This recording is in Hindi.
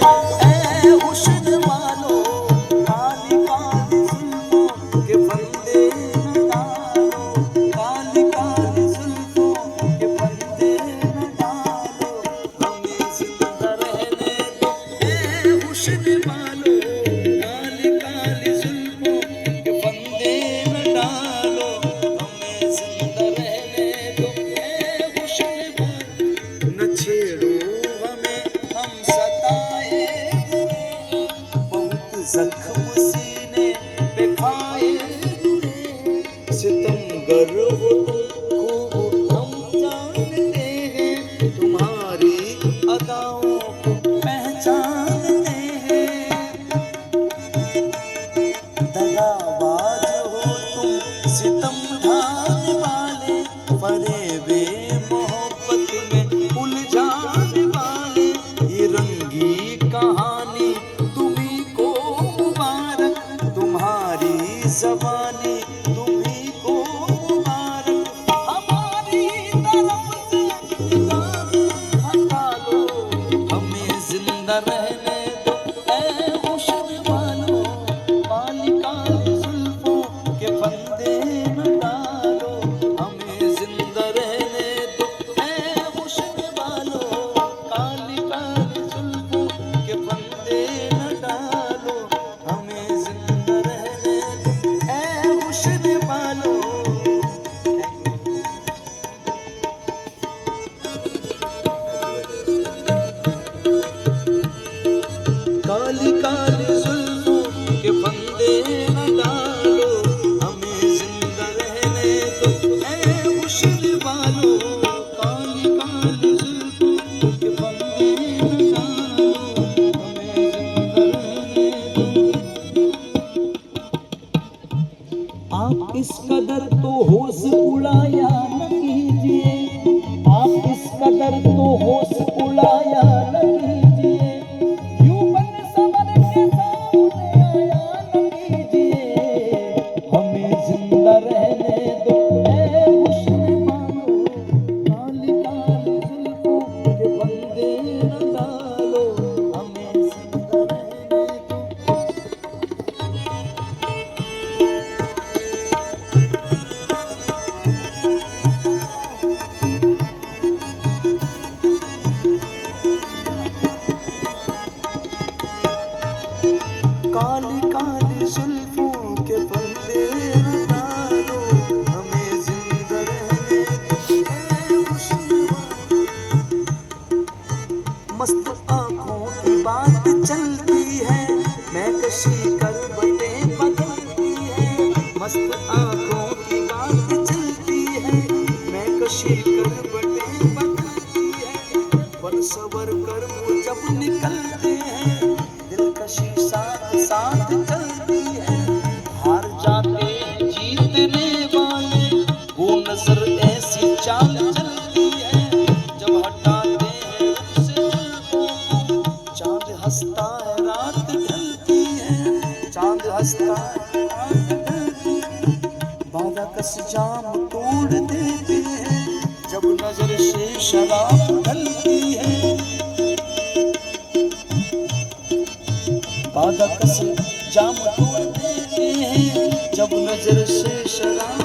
दो ऐ हुस्न वालो, काली काली जुल्फों के फंदे न डालो, काली काली जुल्फों के फंदे न डालो, हमें जिंदा रहने दो ऐ हुस्न वालो, काली काली जुल्फों के फंदे न डालो, हमें जिंदा रहने दो ऐ हुस्न वालो। न छेड़ो हमें हम सताए हुए, बहुत जख्म सीने पे खाए हुए, सितमगर हो तुम खूब हम जानते हैं, तुम्हारी अदाओं को पहचानते हैं, दगाबाज हो तुम सितम ढाने वाले, फरेबे मोहब्बत में उलझाने वाले, ये रंगी कहानी तुम्ही को मुबारक, तुम्हारी जबानी तुम्ही को मुबारक, हमारी तरफ से निगाह हटा लो, हमें जिंदा रहने दो ऐ हुस्न वालो, काली काली जुल्फों के फंदे न डालो, हमें जिंदा रहने दो ऐ हुस्न वालो, काली काली जुल्फों के फंदे न डालो, हमें जिंदा रहने दो ऐ हुस्न वालो। काली काली जुल्फों के फंदे न डालो, हमें जिंदा रहने दो ऐ हुस्न वालो, काली काली जुल्फों के फंदे न डालो, हमें जिंदा रहने दो। आप इस कदर तो होश उड़ाया न कीजिए, आप इस कदर तो होश उड़ाया न कीजिए, यूं बन संवर के सामने आया न कीजिए, हमें जिंदा रहने दो ऐ हुस्न वालो, काली काली जुल्फों के फंदे न डालो, हमें जिंदा रहने दो। काली काली जुल्फों के फंदे न डालो, हमें जिंदा रहने दो ऐ हुस्न वालो। मस्त आँखों की बात चलती है, मैं कशी करवटें बदलती है, मस्त आँखों की बात चलती है, मैं कशी करवटें बदलती है, पर सबर कर वो जब निकलते हैं, दिलकशी साथ साथ चलती है, हार जाते हैं जीतने वाले, वो नजर ऐसी चाल चलती है, जब हटाते हैं रुख से जुल्फों को, चांद हंसता है रात ढलती है, चांद हंसता है रात ढलती है, बाधा कस जाम तोड़ देते हैं, जब नजर से शराब ढलती है, बाधा कस जाम तोड़ देते हैं, जब नजर से शराब